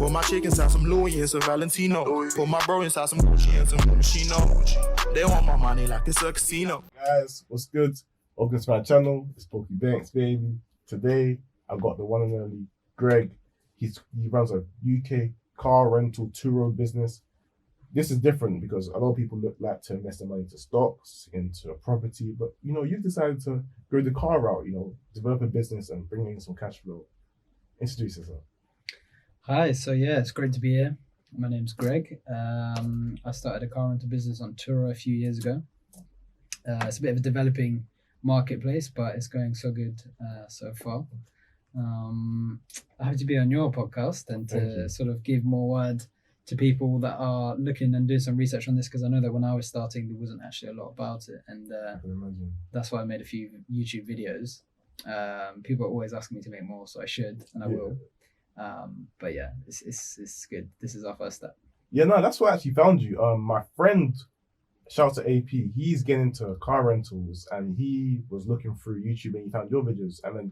Put my chick inside some Louis and some Valentino. Put my bro inside some Gucci and some Moschino. They want my money like it's a casino. Guys, what's good? Welcome to my channel. It's Poku Banks, baby. Today, I've got the one and only Greg. He runs a UK car rental Turo business. This is different because a lot of people like to invest their money into stocks, into a property, but you've decided to go the car route, develop a business and bring in some cash flow. Introduce yourself. Hi, so yeah, it's great to be here. My name's Greg. I started a car rental business on Turo a few years ago. It's a bit of a developing marketplace, but it's going so good so far. I'm happy to be on your podcast and to sort of give more word to people that are looking and doing some research on this, because I know that when I was starting there wasn't actually a lot about it, and that's why I made a few YouTube videos. People are always asking me to make more, so I should, and I will. But yeah, it's good. This is our first step. Yeah, no, that's why I actually found you. My friend, shout out to AP, he's getting into car rentals and he was looking through YouTube and he found your videos. And then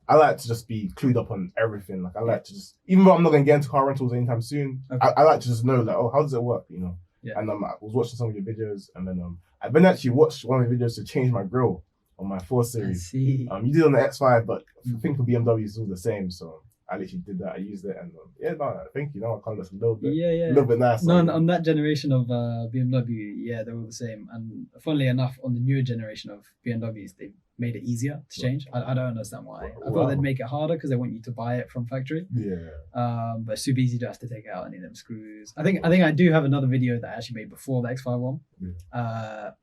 I like to just be clued up on everything. Like I like to just, even though I'm not going to get into car rentals anytime soon, I like to just know like, oh, how does it work, Yeah. And I was watching some of your videos, and then I've been actually watched one of your videos to change my grille on my 4 Series. I see. You did it on the X5, but I think for BMW it's all the same. So I literally did that. I used it, and I think I kind of a little bit nice. No, on that generation of BMW, they're all the same. And funnily enough, on the newer generation of BMWs, they made it easier to change. I don't understand why. I thought they'd make it harder because they want you to buy it from factory. Yeah. But it's super easy to have to take out any of them screws. I think I do have another video that I actually made before the X5 one,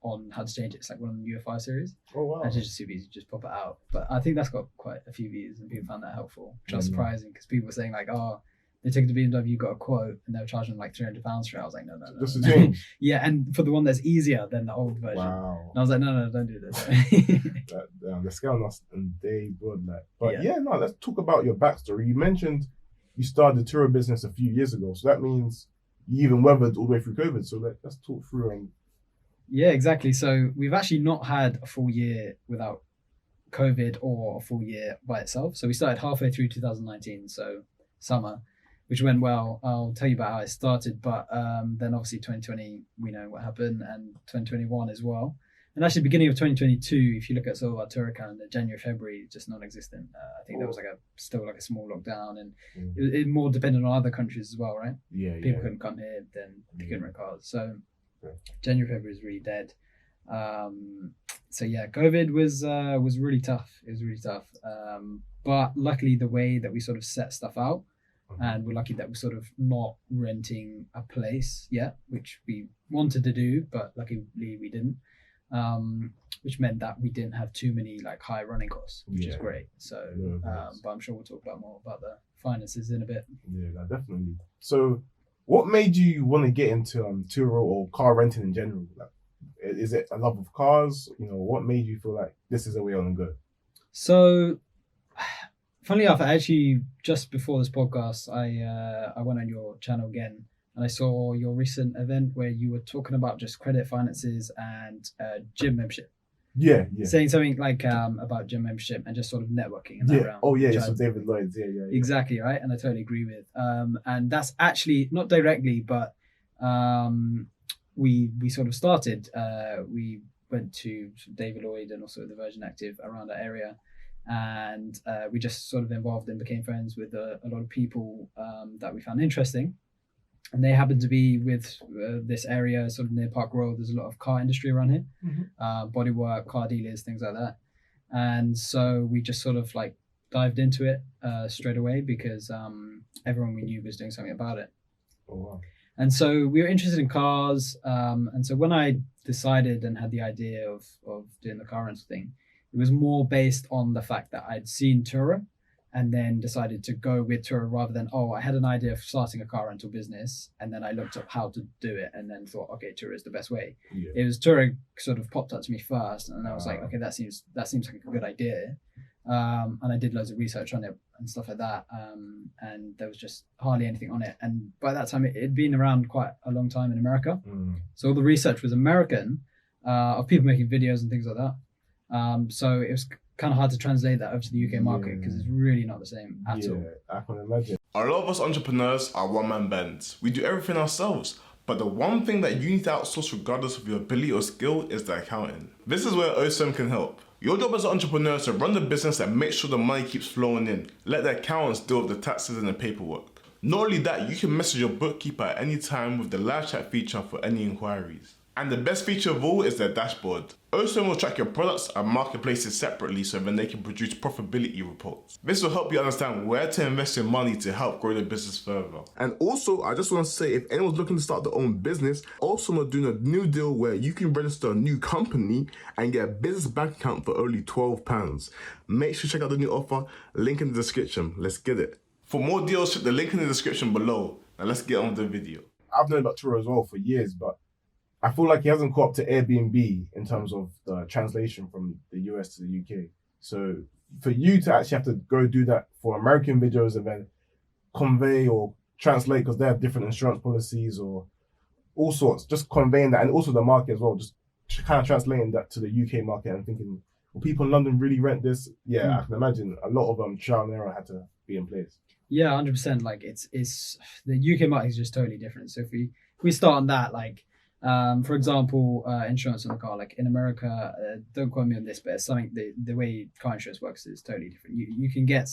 on how to change it. It's like one of the newer 5 Series. Oh wow. And it's just super easy, just pop it out. But I think that's got quite a few views and people found that helpful, which was surprising because people were saying like, oh, they took it to BMW, got a quote, and they were charging like £300 for it. I was like, no. Just a change. Yeah, and for the one that's easier than the old version. Wow. And I was like, no, don't do this. They're scaling us and they would like. But let's talk about your backstory. You mentioned you started the Turo business a few years ago, so that means you even weathered all the way through COVID. So let's talk through. Yeah, exactly. So we've actually not had a full year without COVID or a full year by itself. So we started halfway through 2019, so summer, which went well. I'll tell you about how it started, but then obviously 2020, we know what happened, and 2021 as well. And actually beginning of 2022, if you look at sort of our Turo calendar, January, February, just non-existent. I think there was still a small lockdown, and it more depended on other countries as well, right? Yeah. People couldn't come here, then they couldn't rent cars. So January, February is really dead. So yeah, COVID was really tough. It was really tough. But luckily the way that we sort of set stuff out, and we're lucky that we're sort of not renting a place yet, which we wanted to do, but luckily we didn't. Which meant that we didn't have too many like high running costs, which is great. So, but I'm sure we'll talk more about the finances in a bit. Yeah, no, definitely. So, what made you want to get into Turo or car renting in general? Like, is it a love of cars? What made you feel like this is the way I want to go? So, funnily enough, actually just before this podcast, I went on your channel again. And I saw your recent event where you were talking about just credit finances and gym membership. Yeah. Saying something like about gym membership and just sort of networking in that round. Oh yeah, so David Lloyd's. Yeah. Exactly, right? And I totally agree with. And that's actually not directly, but we sort of started. We went to David Lloyd and also the Virgin Active around that area. And we just sort of involved and became friends with a lot of people that we found interesting. And they happen to be with this area, sort of near Park Road. There's a lot of car industry around here, bodywork, car dealers, things like that. And so we just sort of like dived into it straight away because everyone we knew was doing something about it. Oh, wow. And so we were interested in cars. And so when I decided and had the idea of doing the car rental thing, it was more based on the fact that I'd seen Turo and then decided to go with Turo rather than, I had an idea of starting a car rental business and then I looked up how to do it and then thought, okay, Turo is the best way. Yeah. It was Turo sort of popped up to me first and I was like, okay, that seems like a good idea. And I did loads of research on it and stuff like that. And there was just hardly anything on it. And by that time, it'd been around quite a long time in America. So all the research was American, of people making videos and things like that. So it was kind of hard to translate that over to the UK market because it's really not the same at all. I can imagine. A lot of us entrepreneurs are one-man bands. We do everything ourselves. But the one thing that you need to outsource regardless of your ability or skill is the accounting. This is where OSM can help. Your job as an entrepreneur is to run the business and make sure the money keeps flowing in. Let the accountants deal with the taxes and the paperwork. Not only that, you can message your bookkeeper at any time with the live chat feature for any inquiries. And the best feature of all is their dashboard. OSM will track your products and marketplaces separately so then they can produce profitability reports. This will help you understand where to invest your money to help grow the business further. And also, I just want to say, if anyone's looking to start their own business, OSM are doing a new deal where you can register a new company and get a business bank account for only £12. Make sure to check out the new offer, link in the description. Let's get it. For more deals, check the link in the description below. Now let's get on with the video. I've known about Turo as well for years, but I feel like he hasn't caught up to Airbnb in terms of the translation from the US to the UK. So for you to actually have to go do that for American videos and then convey or translate, because they have different insurance policies or all sorts, just conveying that, and also the market as well, just kind of translating that to the UK market and thinking, will people in London really rent this? Yeah, I can imagine a lot of trial and error had to be in place. Yeah, 100%. Like it's the UK market is just totally different. So if we start on that, like for example, insurance on the car, like in America, don't quote me on this, but it's something the way car insurance works is totally different. You can get,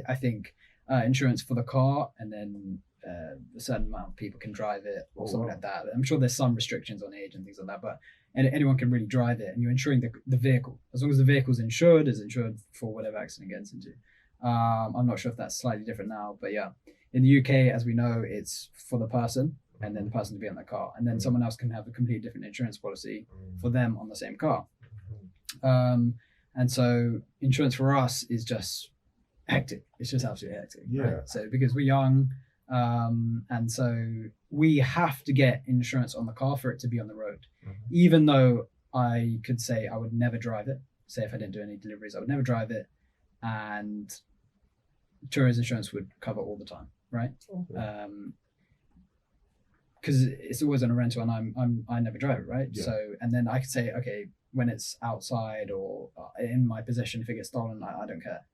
I think, insurance for the car, and then a certain amount of people can drive it or something like that. I'm sure there's some restrictions on age and things like that, but anyone can really drive it, and you're insuring the vehicle. As long as the vehicle's insured, is insured for whatever accident it gets into. I'm not sure if that's slightly different now, but yeah, in the UK, as we know, it's for the person, and then the person to be on the car, and then someone else can have a completely different insurance policy for them on the same car. And so insurance for us is just hectic. It's just absolutely hectic. Yeah. Right? So because we're young, and so we have to get insurance on the car for it to be on the road. Even though I could say I would never drive it, say if I didn't do any deliveries, I would never drive it, and Turo's insurance would cover all the time, right? Because it's always on a rental, and I never drive it, right? Yeah. So, and then I could say, okay, when it's outside or in my possession, if it gets stolen, I don't care.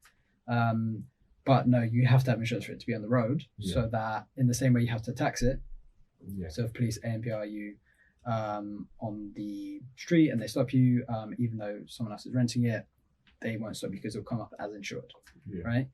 But no, you have to have insurance for it to be on the road, so that in the same way you have to tax it. So if police ANPR you on the street and they stop you, even though someone else is renting it, they won't stop you because it'll come up as insured, right?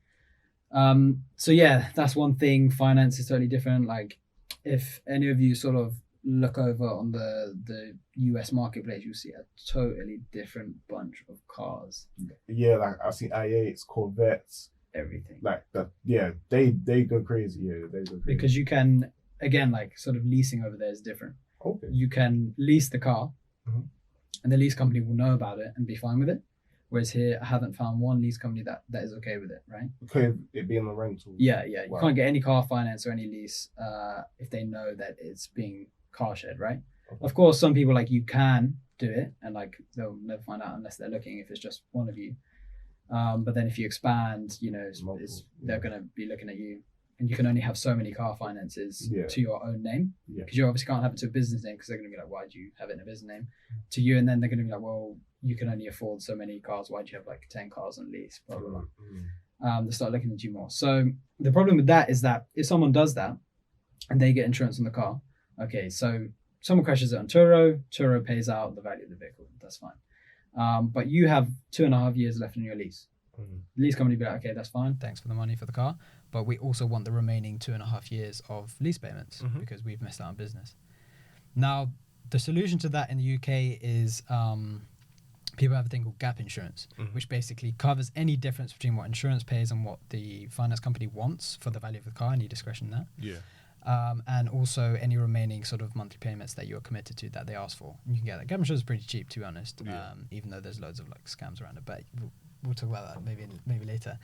So yeah, that's one thing. Finance is totally different. Like if any of you sort of look over on the US marketplace, you'll see a totally different bunch of cars. Yeah, like I've seen i8s, Corvettes, everything. Like that. Yeah, they go crazy. Yeah, they go crazy. Because you can, again, like sort of leasing over there is different. Okay. You can lease the car, and the lease company will know about it and be fine with it. Whereas here, I haven't found one lease company that is okay with it, right? Okay, it being a rental. Yeah. You can't get any car finance or any lease if they know that it's being car shared, right? Okay. Of course, some people, like, you can do it, and like they'll never find out unless they're looking, if it's just one of you. But then if you expand, you know, they're going to be looking at you, and you can only have so many car finances to your own name, because you obviously can't have it to a business name, because they're going to be like, why do you have it in a business name? To you, and then they're going to be like, well, you can only afford so many cars. Why do you have like 10 cars on lease? Blah, blah, blah. They start looking at you more. So the problem with that is that if someone does that and they get insurance on the car, okay, so someone crashes it on Turo pays out the value of the vehicle. That's fine. But you have 2.5 years left in your lease. The lease company will be like, okay, that's fine. Thanks for the money for the car. But we also want the remaining 2.5 years of lease payments because we've messed out on business. Now, the solution to that in the UK is people have a thing called gap insurance, which basically covers any difference between what insurance pays and what the finance company wants for the value of the car, any discretion there. And also any remaining sort of monthly payments that you're committed to that they ask for. And you can get that. Gap insurance is pretty cheap, to be honest, even though there's loads of like scams around it. But we'll talk about that maybe later.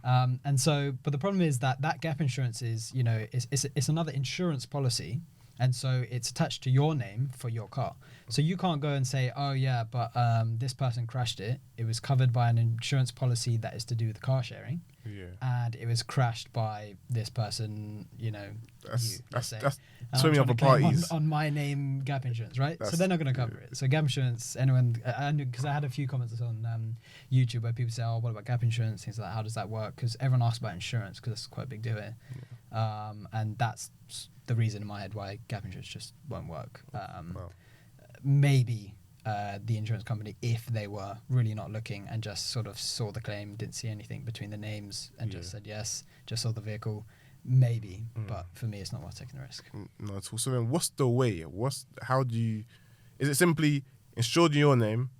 And so, but the problem is that gap insurance is, you know, it's another insurance policy. And so it's attached to your name for your car. So you can't go and say, oh yeah, but this person crashed it. It was covered by an insurance policy that is to do with car sharing. and it was crashed by this person, let's say. That's And so I'm many trying other to claim parties. on my name gap insurance, right? So That's- they're not going to cover it. So gap insurance, anyone, because I had a few comments on YouTube where people say, "Oh, what about gap insurance?" Things like that. How does that work? Because everyone asks about insurance because it's quite a big deal here, and that's the reason in my head why gap insurance just won't work. Wow. Maybe the insurance company, if they were really not looking and just sort of saw the claim, didn't see anything between the names, and just said yes, just saw the vehicle. Maybe, but for me, it's not worth taking the risk. No, at all. So then, what's the way? How do you? Is it simply insured in your name,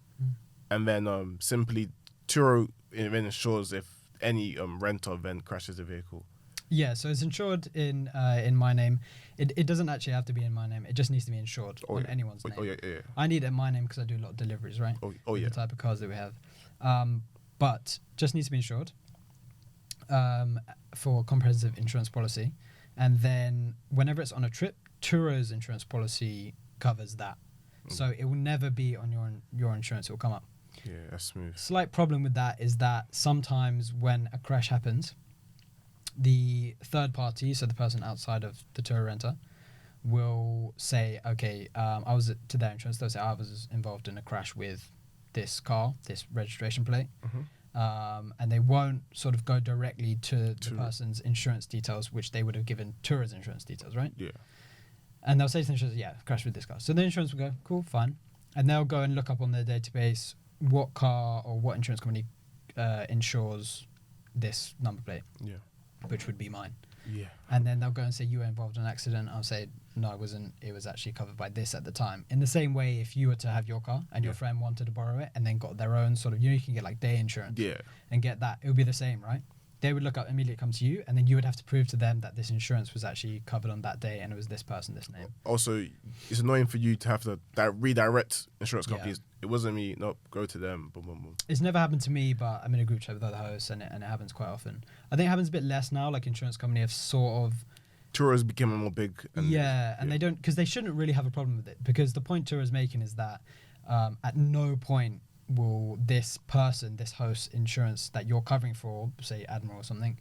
and then simply Turo then insures if any renter then crashes the vehicle? Yeah, so it's insured in my name. It doesn't actually have to be in my name. It just needs to be insured on anyone's name. Oh yeah. I need it in my name because I do a lot of deliveries, right? Oh yeah. The type of cars that we have, but just needs to be insured. For comprehensive insurance policy, and then whenever it's on a trip, Turo's insurance policy covers that. So it will never be on your insurance. It will come up. Yeah, that's smooth. Slight problem with that is that sometimes when a crash happens, the third party, so the person outside of the Turo renter, will say, okay, I was to their insurance. They'll say I was involved in a crash with this car, this registration plate. And they won't sort of go directly to the person's insurance details, which they would have given Turo's insurance details, right? Yeah. And they'll say to the insurance, yeah, crashed with this car. So the insurance will go, cool, fine. And they'll go and look up on their database what car or what insurance company insures this number plate, which would be mine. Yeah. And then they'll go and say, you were involved in an accident. I'll say, no, I wasn't. It was actually covered by this at the time. In the same way, if you were to have your car and your friend wanted to borrow it and then got their own sort of, you can get like day insurance and get that. It would be the same, right? They would look up, immediately come to you, and then you would have to prove to them that this insurance was actually covered on that day and it was this person, this name. Also, it's annoying for you to have to redirect insurance companies. It wasn't me, no, go to them. Boom, boom, boom. It's never happened to me, but I'm in a group chat with other hosts and it happens quite often. I think it happens a bit less now, like insurance company have sort of... Turo's becoming more big. And they don't, because they shouldn't really have a problem with it, because the point Turo's making is that at no point will this person, this host insurance that you're covering for, say Admiral or something,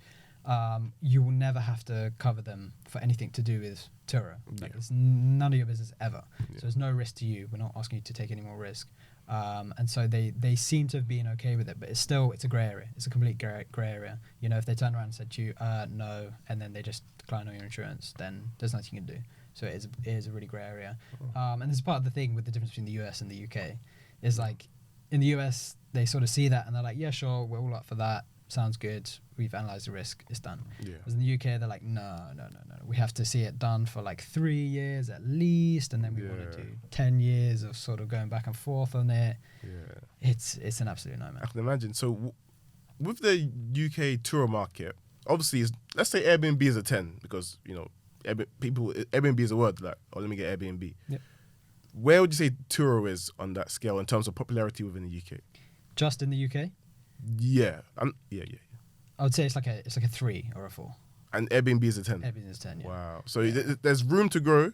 you will never have to cover them for anything to do with Turo. Like it's none of your business ever. So there's no risk to you. We're not asking you to take any more risk. And so they seem to have been okay with it, but it's a grey area. It's a complete grey area. You know, if they turn around and said to you, no, and then they just decline all your insurance, then there's nothing you can do. So it is a really grey area. And this is part of the thing with the difference between the US and the UK is like, in the US, they sort of see that and they're like, yeah, sure, we're all up for that. Sounds good. We've analysed the risk. It's done. Whereas in the UK, they're like, no. We have to see it done for like 3 years at least, and then we want to do 10 years of sort of going back and forth on it. It's an absolute nightmare. I can imagine. So with the UK Turo market, obviously, let's say Airbnb is a 10 because, you know, Airbnb is a word like, oh, let me get Airbnb. Yep. Where would you say Turo is on that scale in terms of popularity within the UK? Just in the UK? Yeah. I would say it's like a 3 or a 4. And Airbnb is a 10? Airbnb is 10, yeah. Wow. So there's room to grow,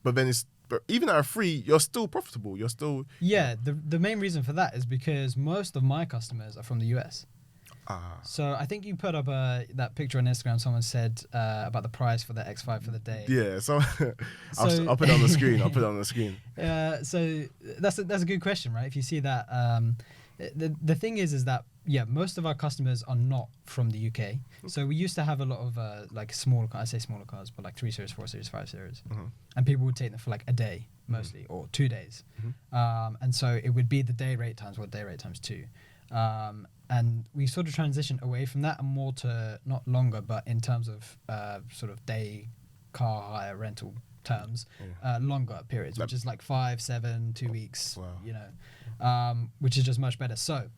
but even at a 3, you're still profitable. You're still... Yeah, the main reason for that is because most of my customers are from the US. So I think you put up that picture on Instagram. Someone said about the price for the X5 for the day. Yeah, so I'll put it on the screen. So that's a good question, right? If you see that, the thing is that most of our customers are not from the UK. So we used to have a lot of like smaller cars, but like 3 Series, 4 Series, 5 Series, and people would take them for like a day mostly or 2 days, and so it would be the day rate times 2. And we sort of transitioned away from that and more to not longer, but in terms of sort of day car hire rental terms, longer periods, which is like 5, 7, 2 weeks, you know, which is just much better. So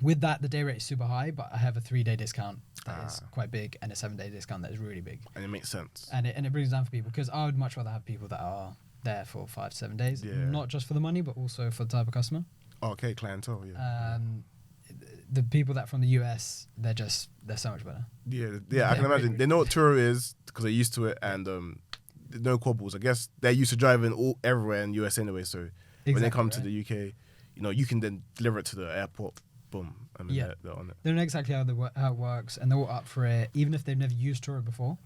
with that, the day rate is super high, but I have a 3-day discount that is quite big and a 7-day discount that is really big. And it makes sense. And it brings it down for people because I would much rather have people that are there for 5 to 7 days, not just for the money, but also for the type of customer. Okay, clientele, The people that from the US, they're so much better. Yeah, I can imagine. They know what Turo is because they're used to it, and no quibbles. I guess they're used to driving everywhere in the US anyway. So when they come to the UK, you know, you can then deliver it to the airport boom, and then Yeah. they're on it. They don't know exactly how it works, and they're all up for it, even if they've never used Turo before.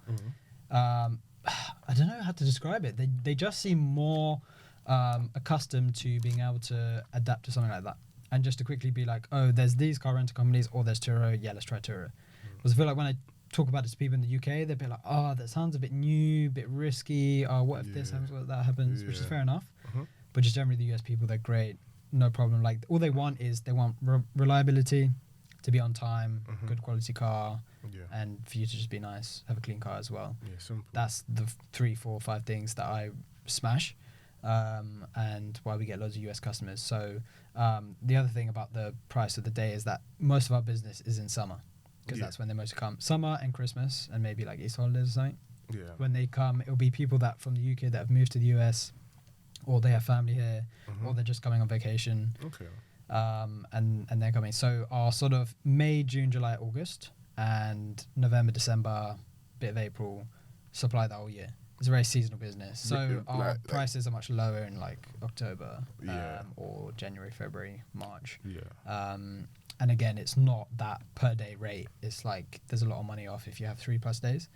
I don't know how to describe it. They just seem more accustomed to being able to adapt to something like that, and just to quickly be like, oh, there's these car rental companies, or there's Turo. Yeah, let's try Turo. Because I feel like when I talk about it to people in the UK, they'd be like, oh, that sounds a bit new, a bit risky. Oh, what if this happens, what if that happens? Which is fair enough. But just generally the US people, they're great, no problem. Like all they want is reliability, to be on time, good quality car, and for you to just be nice, have a clean car as well. Yeah, simple. That's the 3, 4, 5 things that I smash, and why we get loads of US customers. So the other thing about the price of the day is that most of our business is in summer, because that's when they mostly come. Summer and Christmas, and maybe like Easter holidays or something. Yeah. When they come, it'll be people that from the UK that have moved to the US, or they have family here, or they're just coming on vacation. Okay. And they're coming. So our sort of May, June, July, August, and November, December, bit of April, supply that whole year. It's a very seasonal business. So our prices are much lower in like October, or January, February, March. Yeah. And again, it's not that per day rate. It's like there's a lot of money off if you have 3+ days.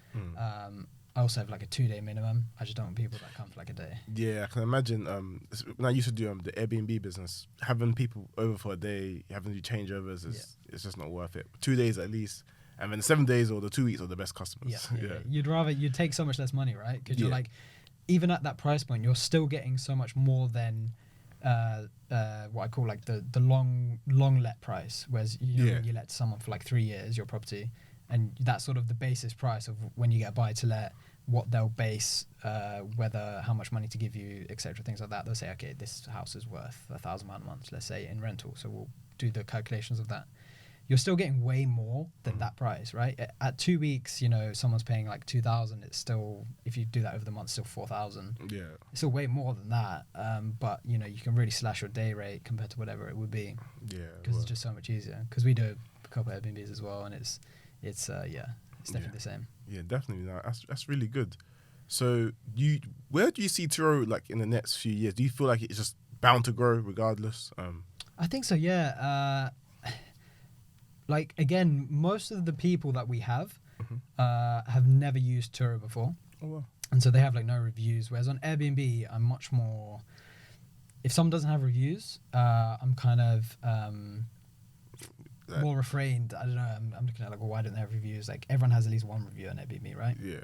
I also have like a 2-day minimum. I just don't want people that come for like a day. Yeah, I can imagine. When I used to do the Airbnb business, having people over for a day, having to do changeovers, it's just not worth it. 2 days at least, and then the 7 days or the 2 weeks are the best customers. Yeah. You'd take so much less money, right? Because you're like, even at that price point, you're still getting so much more than what I call like the long let price. Whereas when you let someone for like 3 years your property. And that's sort of the basis price of when you get a buy to let, what they'll base, how much money to give you, etc. Things like that. They'll say, okay, this house is worth £1,000 a month, let's say, in rental. So we'll do the calculations of that. You're still getting way more than that price, right? At 2 weeks, someone's paying like 2,000. It's still, if you do that over the month, still 4,000. Yeah, it's still way more than that. But you can really slash your day rate compared to whatever it would be. Yeah, because it's just so much easier. Because we do a couple of Airbnbs as well, and it's definitely the same. Yeah, definitely. No, that's really good. So where do you see Turo like in the next few years? Do you feel like it's just bound to grow regardless? I think so. Yeah. Like again, most of the people that we have have never used Turo before. Oh wow. And so they have like no reviews. Whereas on Airbnb, I'm much more. If someone doesn't have reviews, I'm kind of. More refrained. I don't know. I'm looking at like, well, why don't they have reviews? Like everyone has at least one review on Airbnb, right? Yeah.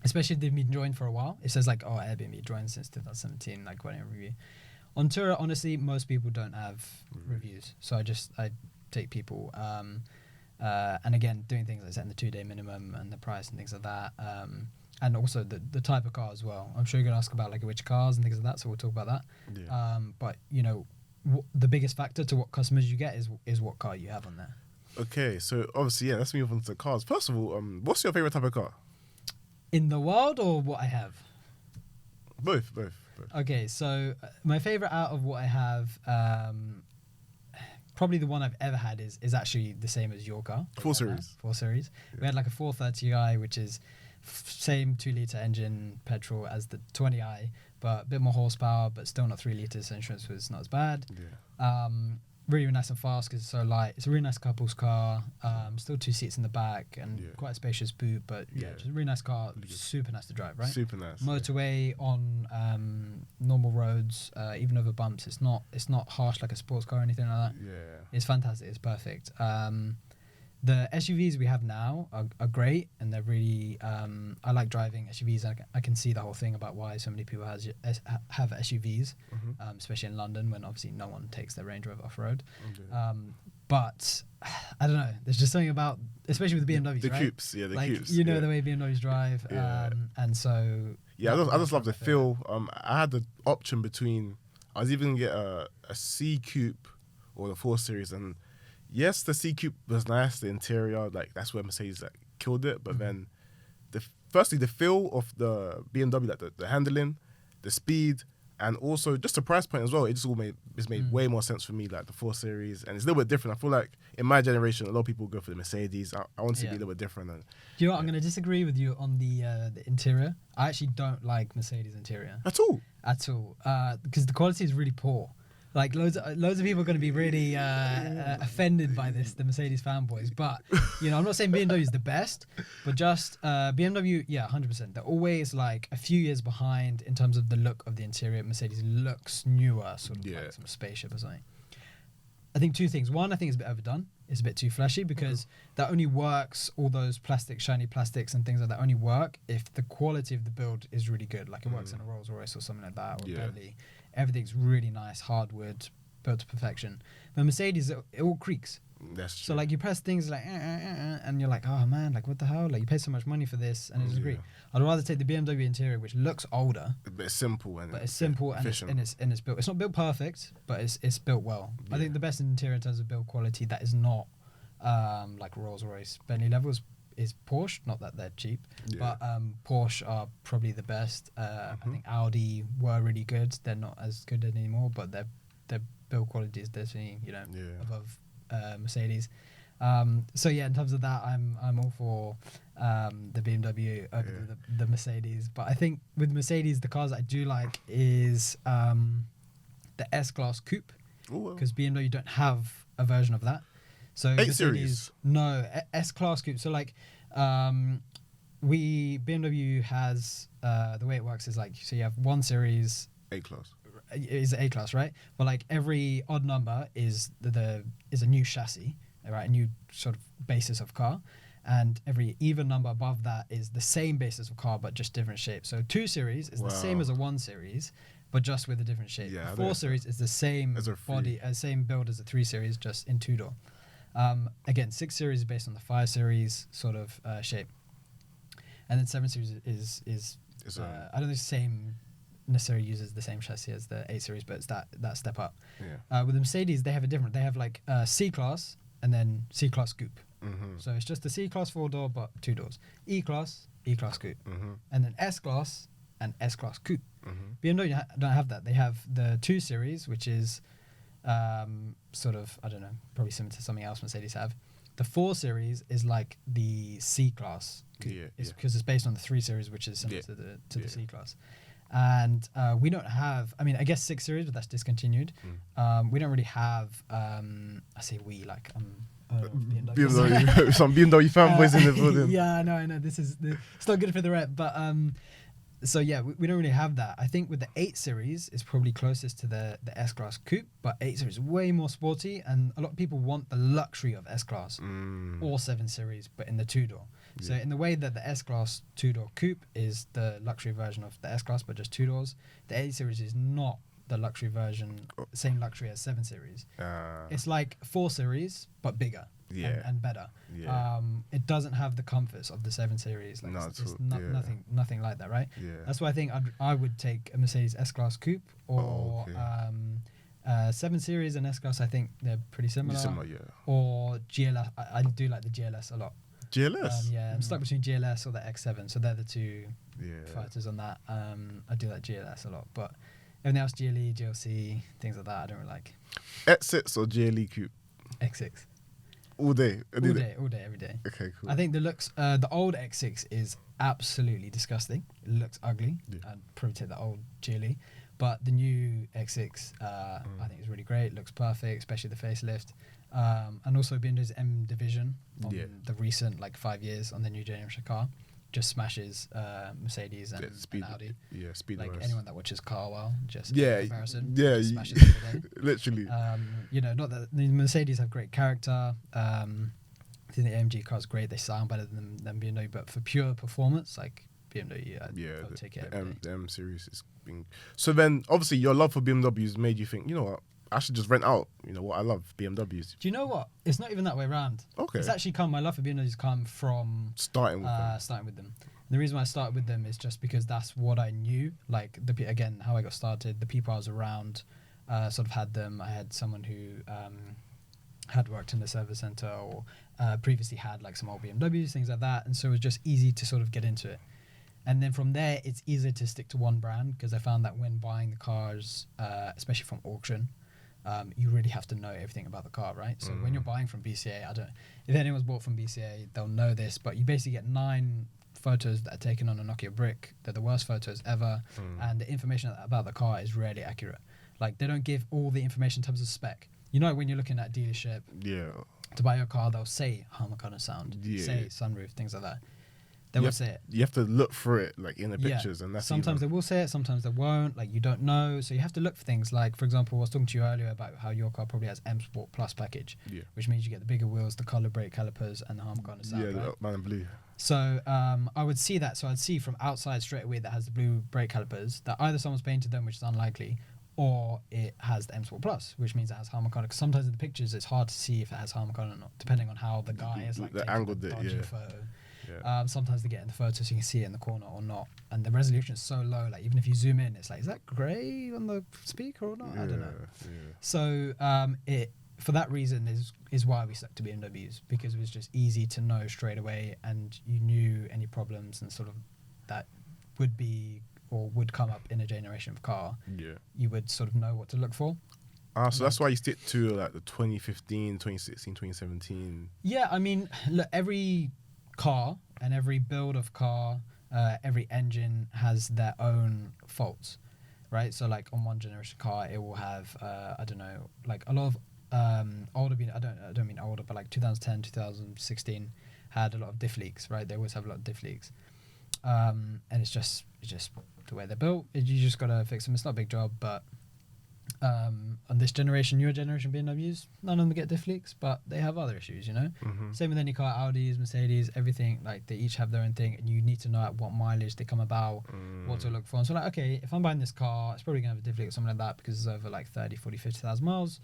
Especially if they've been joined for a while. It says like, oh, Airbnb joined since 2017. Like, why don't you have a review? On Turo, honestly, most people don't have reviews. So I take people. And again, doing things like setting the 2-day minimum and the price and things like that. And also the type of car as well. I'm sure you're gonna ask about like which cars and things like that. So we'll talk about that. Yeah. But the biggest factor to what customers you get is what car you have on there. Okay, so obviously, let's move on to cars. First of all, what's your favorite type of car? In the world or what I have? Both. Okay, so my favorite out of what I have, probably the one I've ever had is actually the same as your car. 4 Series. 4 Series. Yeah. We had like a 430i, which is same 2-litre engine petrol as the 20i, but a bit more horsepower, but still not 3 litres. So insurance was not as bad. Yeah. Really nice and fast because it's so light. It's a really nice couple's car. Still 2 seats in the back and quite a spacious boot, but just a really nice car. Super nice to drive, right? Super nice. Motorway on normal roads, even over bumps. It's not harsh like a sports car or anything like that. Yeah. It's fantastic. It's perfect. The SUVs we have now are great, and they're really. I like driving SUVs. I can see the whole thing about why so many people have SUVs, especially in London, when obviously no one takes their Range Rover off road. Okay. But I don't know. There's just something about, especially with the BMWs, the right? coupes, the coupes. You know the way BMWs drive, and so. Yeah, I just love the feel. I had the option between. I was even gonna get a C coupe or the 4 Series, and. Yes, the C Coupe was nice, the interior, like that's where Mercedes like killed it. But then, firstly, the feel of the BMW, like the handling, the speed, and also just the price point as well. It just all made way more sense for me, like the 4 Series, and it's a little bit different. I feel like in my generation, a lot of people go for the Mercedes. I want to be a little bit different. And, do you know what? I'm going to disagree with you on the interior. I actually don't like Mercedes interior at all. Because the quality is really poor. Like loads of people are going to be really offended by this, the Mercedes fanboys. But I'm not saying BMW is the best, but just BMW, 100%. They're always like a few years behind in terms of the look of the interior. Mercedes looks newer, sort of like some spaceship or something. I think two things. One, I think it's a bit overdone. It's a bit too flashy because that only works. All those shiny plastics and things like that only work if the quality of the build is really good. Like it works in a Rolls Royce or something like that, or a Bentley. Everything's really nice, hardwood, built to perfection. But Mercedes, it all creaks. That's true. So like you press things like, and you're like, oh man, like what the hell? Like you pay so much money for this, and it doesn't creak. I'd rather take the BMW interior, which looks older, but it's simple and it's built. It's not built perfect, but it's built well. I think the best interior in terms of build quality that is not like Rolls Royce Bentley levels is Porsche. Not that they're cheap, but Porsche are probably the best. I think Audi were really good. They're not as good anymore, but their build quality is definitely above Mercedes. So in terms of that, I'm all for the BMW over the Mercedes. But I think with Mercedes, the cars I do like is the S-Class Coupe, because BMW don't have a version of that. So 8 Mercedes, Series? No, S-Class Coupe. So like BMW has the way it works is like, so you have 1 Series 8 class. is A class, right? But like every odd number is a new chassis, right? A new sort of basis of car, and every even number above that is the same basis of car but just different shape. So 2 Series is the same as a 1 Series, but just with a different shape. Yeah, 4 Series is the same as a body, same build as a 3 Series, just in 2-door. Again, 6 Series is based on the 5 Series sort of shape, and then 7 Series is I don't think the same necessarily uses the same chassis as the 8 Series, but it's that step up. With the Mercedes, they have a different. They have like C-Class and then C-Class Coupe. So it's just the C-Class 4-door but 2 doors. E-Class, E-Class Coupe, and then S-Class and S-Class Coupe. BMW don't have that. They have the 2 Series, which is sort of, I don't know, probably similar to something else Mercedes have. The 4 Series is like the C-Class Coupe, because it's based on the 3 Series, which is similar to the C-Class. And we don't have, I mean, I guess 6 Series, but that's discontinued. We don't really have, I say we, like, BMW. Some BMW fanboys in the building. Yeah, I know. It's not good for the rep, but so yeah, we don't really have that. I think with the 8 Series, it's probably closest to the S-Class Coupe, but 8 Series is way more sporty, and a lot of people want the luxury of S-Class or 7 Series, but in the 2-door. So in the way that the S-Class 2-door Coupe is the luxury version of the S-Class, but just 2 doors, the 8 Series is not the luxury version, same luxury as 7 Series. It's like 4 Series, but bigger and better. It doesn't have the comforts of the 7 Series. Like nothing like that, right? That's why I think I would take a Mercedes S-Class Coupe or 7 Series and S-Class. I think they're pretty similar. Or GLS. I do like the GLS a lot. GLS? I'm stuck between GLS or the X7, so they're the two fighters on that. I do like GLS a lot, but everything else, GLE, GLC, things like that, I don't really like. X6 or GLE Coupe? X6. All day, every day. Okay, cool. I think the looks, the old X6 is absolutely disgusting. It looks ugly. I'd probably take the old GLE, but the new X6, I think is really great. Looks perfect, especially the facelift. And also BMW's M Division on the recent 5 years on the new generation car just smashes Mercedes and Audi. Speed like wise. anyone that watches Car Wow, just comparison. Smashes every day. Literally. Not that the Mercedes have great character. I think the AMG car is great. They sound better than BMW, but for pure performance, like BMW, I would take it. The M series is being. So then, obviously, your love for BMWs made you think, you know what? I should just rent out, what I love, BMWs. Do you know what? It's not even that way around. Okay. It's actually my love for BMWs come from starting with them. And the reason why I started with them is just because that's what I knew. Like, again, how I got started, the people I was around sort of had them. I had someone who had worked in the service center or previously had some old BMWs, things like that. And so it was just easy to sort of get into it. And then from there, it's easier to stick to one brand because I found that when buying the cars, especially from auction, you really have to know everything about the car, right? So when you're buying from BCA, if anyone's bought from BCA, they'll know this, but you basically get 9 photos that are taken on a Nokia brick. They're the worst photos ever, and the information about the car is rarely accurate. Like they don't give all the information in terms of spec. You know, when you're looking at a dealership Yeah. to buy your car, they'll say Harman sound, Yeah. say sunroof, things like that. They will say it. You have to look through it, like in the pictures, and that's sometimes they will say it, sometimes they won't. Like you don't know, so you have to look for things. Like for example, I was talking to you earlier about how your car probably has M Sport Plus package, which means you get the bigger wheels, the color brake calipers, and the Harman sound. Yeah, right? the man in blue. So I would see that. So I'd see from outside straight away that has the blue brake calipers that either someone's painted them, which is unlikely, or it has the M Sport Plus, which means it has Harman Kardon. Because sometimes in the pictures it's hard to see if it has Harman Kardon or not, depending on how the guy is like the angle the that, dodgy yeah. photo. Yeah. Sometimes they get in the photo so you can see it in the corner or not, and the resolution is so low. Like even if you zoom in, it's like, is that grey on the speaker or not? I don't know. Yeah. So it for that reason is why we stuck to BMWs, because it was just easy to know straight away, and you knew any problems and sort of that would be or would come up in a generation of car. Yeah. You would sort of know what to look for. So that's why you stick to like the 2015, 2016, 2017. Yeah, I mean, look, every car and every build of car, every engine has their own faults, right? So like on one generation car, it will have I don't know, like a lot of older, I don't mean older, but like 2010, 2016 had a lot of diff leaks, right? They always have a lot of diff leaks, and it's just the way they're built. You just gotta fix them. It's not a big job, but on this generation, newer generation BMWs, none of them get diff leaks, but they have other issues, you know. Same with any car, Audis, Mercedes, everything. Like they each have their own thing, and you need to know at what mileage they come about, what to look for. And so like, okay, if I'm buying this car, it's probably gonna have a diff leak or something like that because it's over like 30, 40, 50,000 miles.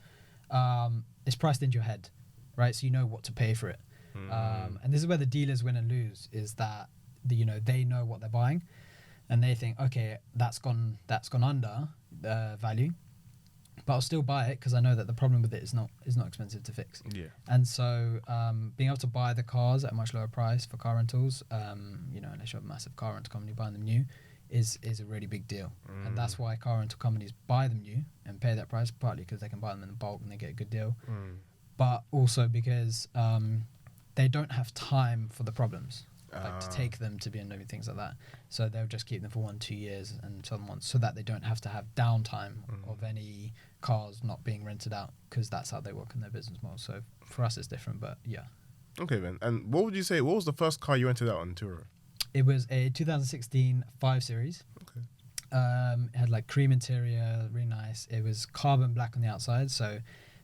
It's priced into your head, right? So you know what to pay for it. And this is where the dealers win and lose, is that they know what they're buying, and they think, okay, that's gone under the value, but I'll still buy it because I know that the problem with it is not expensive to fix. Yeah. And so being able to buy the cars at a much lower price for car rentals, unless you have a massive car rental company buying them new, is a really big deal. And that's why car rental companies buy them new and pay that price, partly because they can buy them in bulk and they get a good deal, but also because they don't have time for the problems, like to take them to BMW, things like that. So they'll just keep them for 1-2 years and so on, so that they don't have to have downtime of any cars not being rented out, because that's how they work in their business model. So for us it's different, but yeah. Okay then. And what would you say, what was the first car you rented out on Turo? It was a 2016 5 Series. Okay. It had like cream interior, really nice. It was carbon black on the outside, so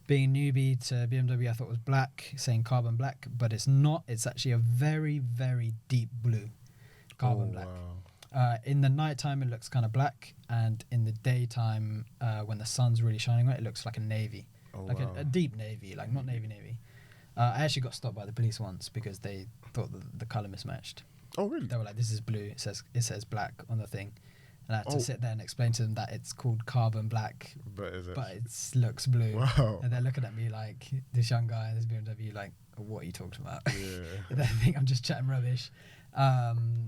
being a newbie to BMW, I thought it was black, saying carbon black, but it's not. It's actually a very, very deep blue carbon black. Wow. In the nighttime, it looks kind of black, and in the daytime, when the sun's really shining on it, it looks like a navy, like wow. a deep navy, like not navy. I actually got stopped by the police once because they thought the color mismatched. Oh really? They were like, "This is blue. It says black on the thing." And I had to sit there and explain to them that it's called carbon black, But it looks blue. Wow. And they're looking at me like, this young guy, this BMW, like, what are you talking about? Yeah. They think I'm just chatting rubbish.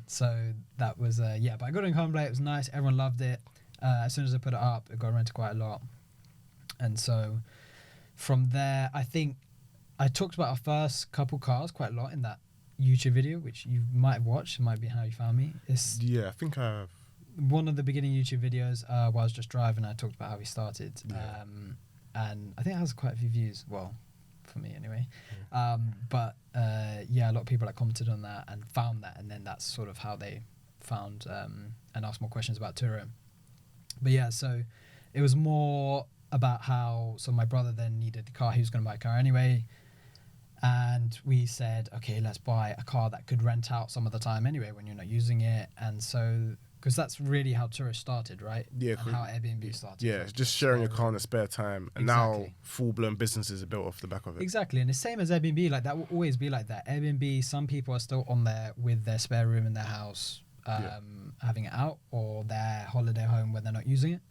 So that was, but I got it in carbon black. It was nice. Everyone loved it. As soon as I put it up, it got rented quite a lot. And so from there, I think I talked about our first couple cars quite a lot in that YouTube video, which you might have watched. It might be how you found me. Yeah, I think I have. One of the beginning YouTube videos while I was just driving, I talked about how we started, and I think it has quite a few views, well, for me anyway, but a lot of people commented on that and found that, and then that's sort of how they found and asked more questions about Turo. But yeah, so it was more about how, so my brother then needed a car, he was going to buy a car anyway, and we said, okay, let's buy a car that could rent out some of the time anyway when you're not using it. And so, because that's really how Turo started, right? Yeah. And how Airbnb started. Yeah, it's just sharing your car in the spare time. And now Exactly. full-blown businesses are built off the back of it. Exactly. And the same as Airbnb, like that will always be like that. Airbnb, some people are still on there with their spare room in their house, having it out, or their holiday home where they're not using it.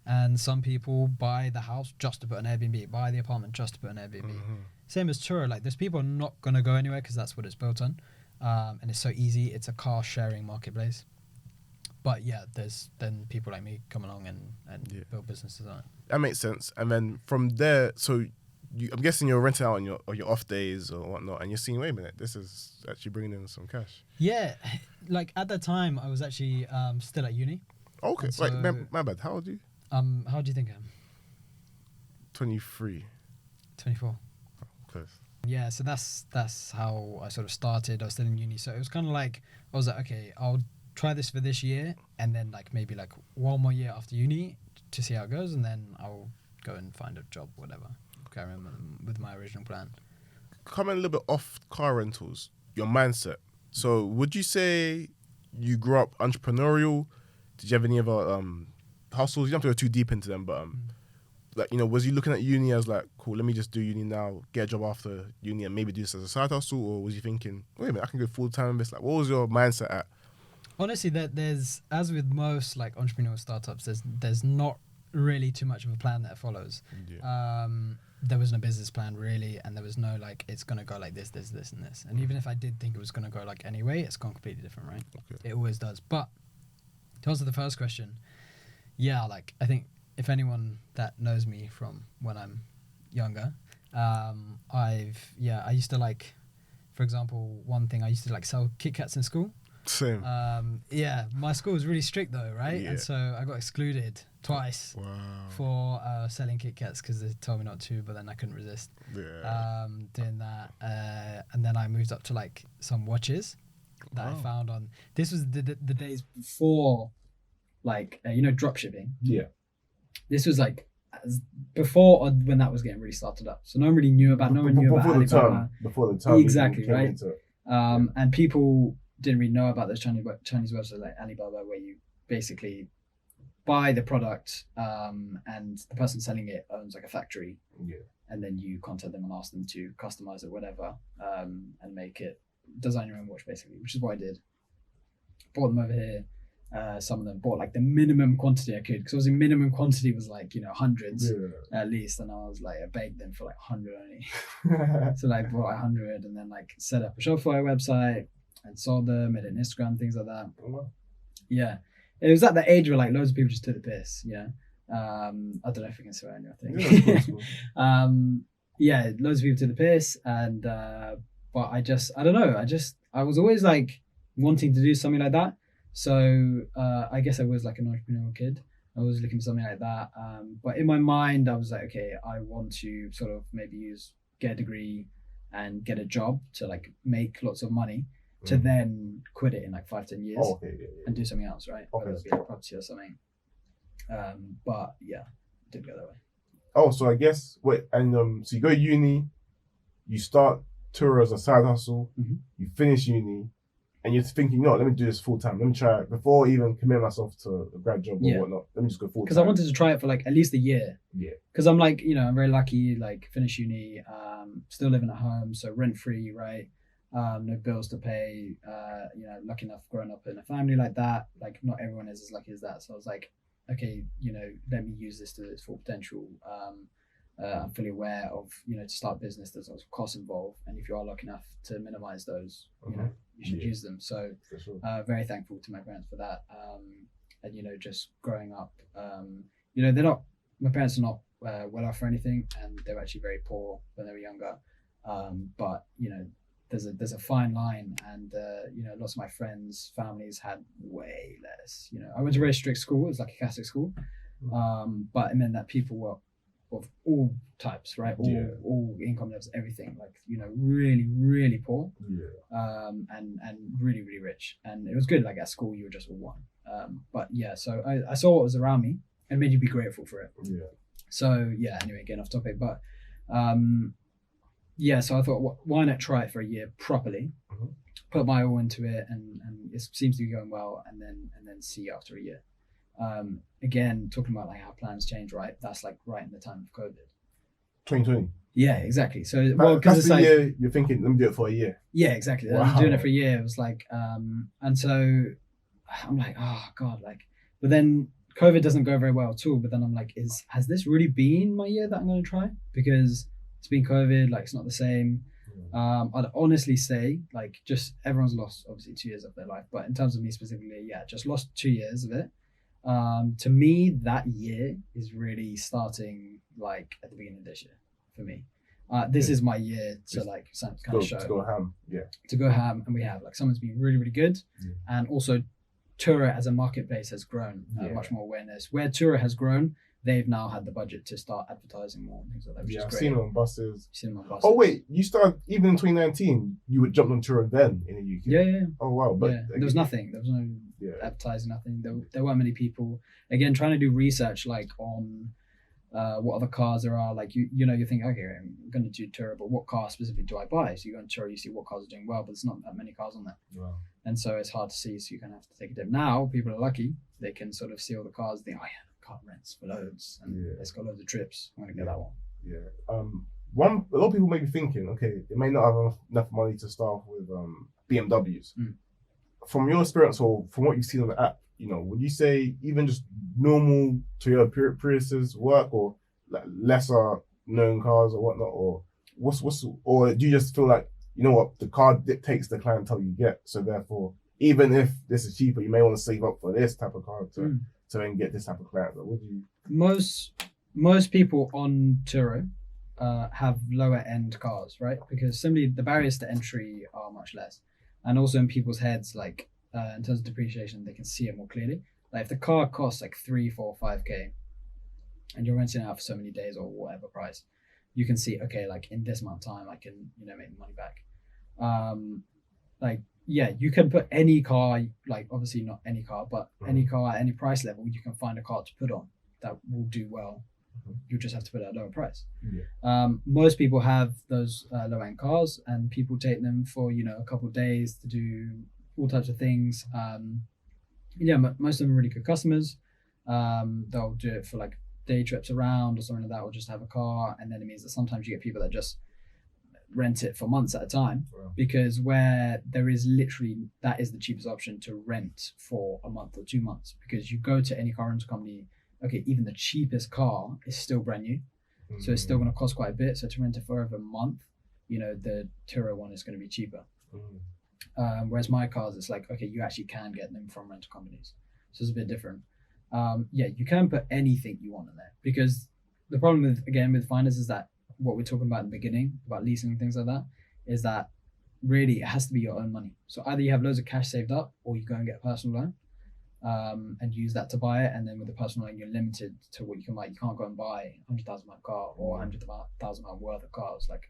And some people buy the house just to put an Airbnb, buy the apartment just to put an Airbnb. Same as Turo, like there's people not going to go anywhere because that's what it's built on. And it's so easy. It's a car sharing marketplace. But yeah, there's then people like me come along and build businesses on it. That makes sense. And then from there, so I'm guessing you're renting out on your off days or whatnot, and you're seeing, wait a minute, this is actually bringing in some cash. Yeah, like at that time, I was actually still at uni. Okay, And wait, so- my bad. How old are you? How do you think I am? 23. 24. Close. Yeah, so that's how I sort of started. I was still in uni, so it was kind of like I was like, okay, I'll try this for this year, and then like maybe like one more year after uni to see how it goes, and then I'll go and find a job, whatever. Carry on with my original plan. Coming a little bit off car rentals, your mindset. So would you say you grew up entrepreneurial? Did you have any other hustles? You don't have to go too deep into them, but like, you know, was you looking at uni as like, cool, let me just do uni now, get a job after uni and maybe do this as a side hustle? Or was you thinking, wait a minute, I can go full time in this? Like, what was your mindset at? Honestly, there's, as with most like entrepreneurial startups, there's not really too much of a plan that follows. Yeah. There was no business plan really, and there was no like, it's going to go like this, and this. And even if I did think it was going to go like anyway, it's gone completely different, right? Okay. It always does. But to answer the first question, yeah, like I think if anyone that knows me from when I'm younger, I used to like, for example, one thing I used to like sell Kit Kats in school. Same. Yeah, my school was really strict though, right? Yeah. And so I got excluded twice Wow. for selling Kit Kats because they told me not to, but then I couldn't resist doing that. And then I moved up to like some watches that I found on. This was the days before, like drop shipping. Yeah. This was like before or when that was getting really started up. So no one really knew about. No one knew about Alibaba. Before the term. Exactly, came right? into it. And people didn't really know about those Chinese websites like Alibaba, where you basically buy the product and the person selling it owns like a factory. Yeah. And then you contact them and ask them to customize it, whatever, and make it, design your own watch basically, which is what I did. Brought them over here. Some of them bought like the minimum quantity I could, because obviously minimum quantity was like hundreds at least, and I was like, I begged them for like 100 only. So like bought 100 and then like set up a Shopify website and sold them, made an Instagram, things like that. Oh, wow. Yeah, it was at the age where like loads of people just took the piss. Yeah, I don't know if we can swear on your thing. Yeah, loads of people took the piss, and but I don't know. I was always like wanting to do something like that. So I guess I was like an entrepreneurial kid. I was looking for something like that. But in my mind, I was like, okay, I want to sort of maybe get a degree and get a job to like make lots of money to then quit it in like 5-10 years and do something else, right? Okay. Whether it be a property or something. But yeah, it didn't go that way. Oh, so I guess so you go to uni, you start Turo as a side hustle, you finish uni, and you're thinking, no, let me do this full time. Let me try it before I even commit myself to a grad job or whatnot. Let me just go full time. Because I wanted to try it for like at least a year. Yeah. Because I'm like, I'm very lucky, like finish uni, still living at home, so rent free, right? No bills to pay, lucky enough growing up in a family like that. Like not everyone is as lucky as that. So I was like, okay, let me use this to its full potential. I'm fully aware of, to start business, there's lots of costs involved. And if you are lucky enough to minimize those, you should use them. So very thankful to my parents for that. And, just growing up, my parents are not well off or anything, and they were actually very poor when they were younger. But, there's a fine line, and, lots of my friends' families had way less. I went to a very strict school. It was like a Catholic school. But it meant that people were of all types, right? All income levels, everything. Like, really, really poor, and really, really rich. And it was good. Like at school, you were just all one. But yeah, so I saw what was around me and made you be grateful for it. Yeah. So yeah. Anyway, getting off topic, but so I thought, why not try it for a year properly? Put my all into it, and it seems to be going well, and then see after a year. Again, talking about like how plans change, right? That's like right in the time of COVID. 2020. Yeah, exactly. So because it's the like, year you're thinking, let me do it for a year. Yeah, exactly. Wow. I'm doing it for a year. It was like, and so I'm like, oh God, like, but then COVID doesn't go very well at all. But then I'm like, has this really been my year that I'm going to try? Because it's been COVID, like it's not the same. I'd honestly say, like, just everyone's lost obviously 2 years of their life, but in terms of me specifically, just lost 2 years of it. To me, that year is really starting like at the beginning of this year for me. This is my year to like kind of show to go ham. To go ham, and we have like someone's been really, really good, and also Turo as a marketplace has grown much more awareness. Where Turo has grown, they've now had the budget to start advertising more and things like that, which Yeah, is I've great. seen them on buses. Seen them on buses. Oh wait, you started even in 2019. You would jump on Turo then in the UK. Yeah. Oh wow, but Yeah. There was nothing. There was no Yeah. advertising, nothing. There weren't many people. Again, trying to do research like on what other cars there are. Like you think, okay, I'm going to do Turo, but what car specifically do I buy? So you go on Turo, you see what cars are doing well, but there's not that many cars on there. Wow. And so it's hard to see, so you're going to have to take a dip. Now, people are lucky. They can sort of see all the cars, think, oh yeah, car rents for loads, and Yeah. it's got loads of trips. I'm going to get that one. Yeah. A lot of people may be thinking, okay, they may not have enough money to start with BMWs. Mm. From your experience or from what you've seen on the app, would you say even just normal Toyota Priuses work, or like lesser known cars or whatnot, or or do you just feel like, what, the car dictates the clientele you get, so therefore even if this is cheaper, you may want to save up for this type of car to then get this type of client? What do you? Most people on Turo have lower end cars, right? Because simply the barriers to entry are much less, and also in people's heads, like in terms of depreciation, they can see it more clearly. Like if the car costs like 3, 4, 5k, and you're renting it out for so many days or whatever price, you can see, okay, like in this amount of time, I can make the money back. You can put any car, like obviously not any car, but any car at any price level, you can find a car to put on that will do well. You just have to put it at a lower price. Yeah. Most people have those low-end cars, and people take them for a couple of days to do all types of things. Most of them are really good customers. They'll do it for like day trips around or something like that, or just have a car. And then it means that sometimes you get people that just rent it for months at a time. Wow. Because where there is literally, that is the cheapest option, to rent for a month or 2 months. Because you go to any car rental company, okay, even the cheapest car is still brand new. So it's still going to cost quite a bit. So to rent it for over a month, the Turo one is going to be cheaper. Whereas my cars, it's like, okay, you actually can get them from rental companies. So it's a bit different. You can put anything you want in there, because the problem with finance is that what we're talking about in the beginning about leasing and things like that is that really it has to be your own money. So either you have loads of cash saved up, or you go and get a personal loan and use that to buy it. And then with the personal loan, you're limited to what you can buy. You can't go and buy £100,000 car or £100,000 worth of cars. Like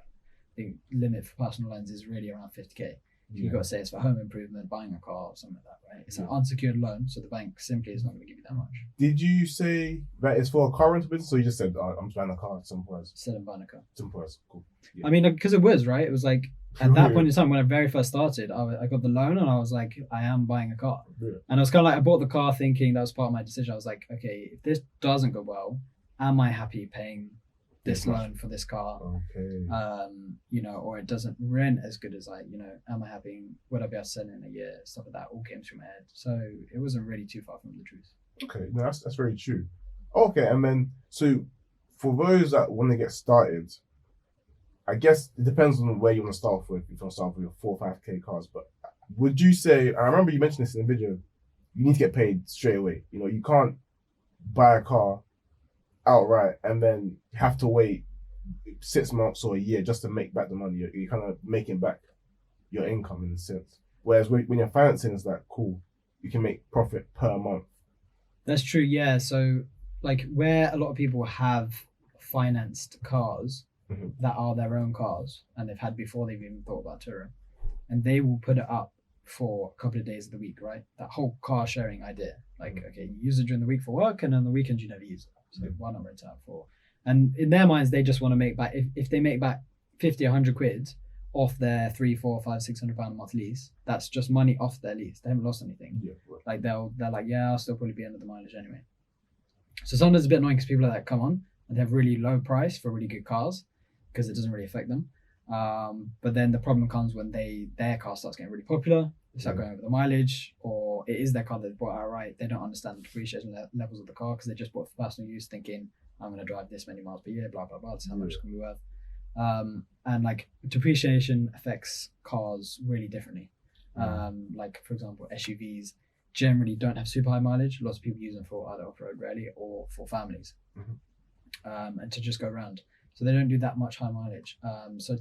the limit for personal loans is really around 50k. You've got to say it's for home improvement, buying a car or something like that, right? It's an unsecured loan, so the bank simply is not going to give you that much. Did you say that it's for a car rental business, or you just said, I'm buying a car? Simple as. Instead of buying a car. Simple as. Cool. Yeah. I mean, because it was, right? It was like, at that point in time, when I very first started, I got the loan and I was like, I am buying a car. Yeah. And I was kind of like, I bought the car thinking that was part of my decision. I was like, okay, if this doesn't go well, am I happy paying this loan for this car? Okay. Or it doesn't rent as good as am I happy? Would I be able to sell it in a year? Stuff like that all came through my head. So it wasn't really too far from the truth. Okay, no, that's very true. Okay, and then so for those that want to get started, I guess it depends on where you want to start with. If you want to start with your 4 or 5k cars, but would you say? And I remember you mentioned this in the video. You need to get paid straight away. You can't buy a car outright and then have to wait 6 months or a year just to make back the money. You're kind of making back your income in a sense. Whereas when you're financing, it's like, cool, you can make profit per month. That's true, yeah. So like where a lot of people have financed cars that are their own cars and they've had before they've even thought about Turo, and they will put it up for a couple of days of the week, right? That whole car sharing idea. Like, okay, you use it during the week for work and on the weekends you never use it. So why not rent it out for? And in their minds, they just want to make back, if they make back 50, 100 quid off their 300, 400, 500, 600 pound a month lease, that's just money off their lease. They haven't lost anything. Yeah, right. Like they're like, yeah, I'll still probably be under the mileage anyway. So sometimes it's a bit annoying because people like that come on and they have really low price for really good cars because it doesn't really affect them. But then the problem comes when their car starts getting really popular, they start going over the mileage, or it is their car that they bought outright. They don't understand the depreciation levels of the car because they just bought for personal use thinking, I'm going to drive this many miles per year, blah, blah, blah. That's how much it's going to be worth. And like depreciation affects cars really differently. Like for example, SUVs generally don't have super high mileage. Lots of people use them for either off-road rally or for families, and to just go around. So they don't do that much high mileage. So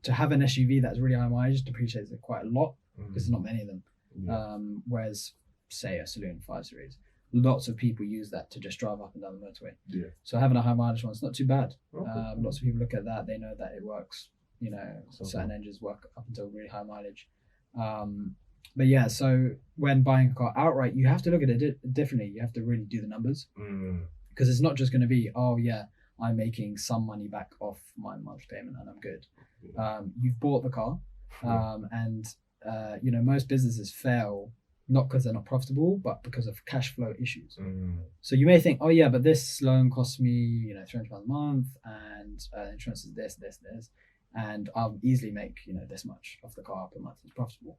to have an SUV that's really high mileage depreciates it quite a lot because there's not many of them. Whereas say a Saloon 5 Series lots of people use that to just drive up and down the motorway. Yeah. So having a high mileage one is not too bad. Okay. Lots of people look at that, they know that it works. You know, So certain cool. engines work up until really high mileage. But yeah, so when buying a car outright, you have to look at it differently. You have to really do the numbers, because it's not just going to be, oh yeah, I'm making some money back off my monthly payment and I'm good. You've bought the car, and you know, most businesses fail not because they're not profitable, but because of cash flow issues. So you may think, oh yeah, but this loan costs me, you know, £300 a month, and insurance is this, and I'll easily make, you know, this much off the car per month. It's profitable.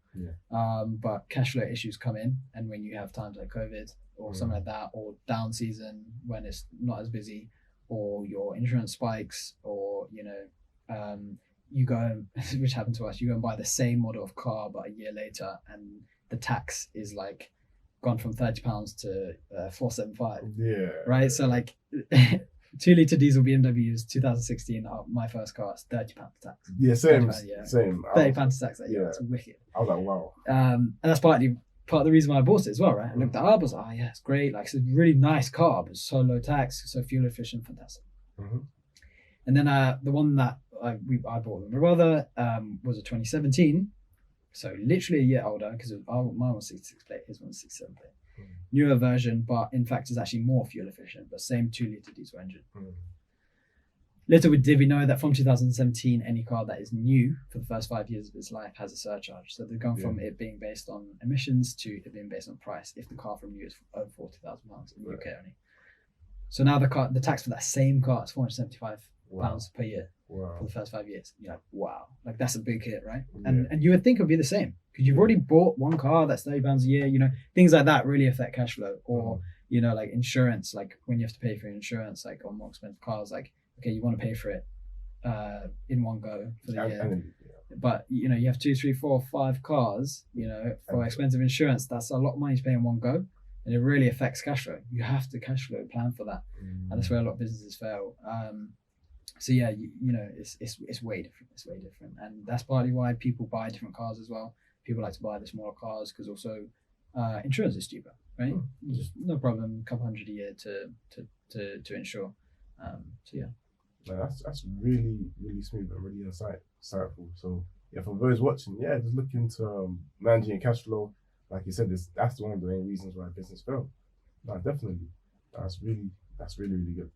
But cash flow issues come in, and when you have times like COVID or something like that, or down season when it's not as busy, or your insurance spikes, or you know, you go, which happened to us, you go and buy the same model of car, but a year later, and the tax is like gone from £30 to £475. Yeah. Right. So like 2-litre diesel BMWs 2016, my first car, it's £30 tax. Yeah, same. £30, yeah. Same. £30 tax. Yeah, yeah. it's wicked. I was like, wow. And that's part of the reason why I bought it as well, right? I looked it up, I was like, oh yeah, it's great. Like, it's a really nice car, but it's so low tax, so fuel efficient, fantastic. And then the one that I bought with my brother was a 2017, so literally a year older, because mine was 66 plate, his one was 67 plate. Newer version, but in fact is actually more fuel efficient, but same 2-litre diesel engine. Little did we know that from 2017, any car that is new for the first 5 years of its life has a surcharge. So they've gone from it being based on emissions to it being based on price, if the car from new is over £40,000 in the UK only. So now the tax for that same car is £475 per year for the first 5 years. You're like, wow, like that's a big hit, right? And you would think it would be the same, because you've already bought one car that's £30 a year. You know, things like that really affect cash flow. Or you know, like insurance, like when you have to pay for your insurance, like on more expensive cars, like okay, you want to pay for it in one go for the year. But you know, you have 2, 3, 4, 5 cars, you know, for expensive insurance, that's a lot of money to pay in one go, and it really affects cash flow. You have to cash flow plan for that, and that's where a lot of businesses fail. So yeah, you know, it's way different. It's way different, and that's partly why people buy different cars as well. People like to buy the smaller cars because also insurance is cheaper, right? Just no problem, a couple hundred a year to insure. So yeah. Man, that's really, really smooth and really insightful. So yeah, for those watching, yeah, just look into managing your cash flow. Like you said, that's one of the main reasons why business fail. No, definitely. That's really, really good.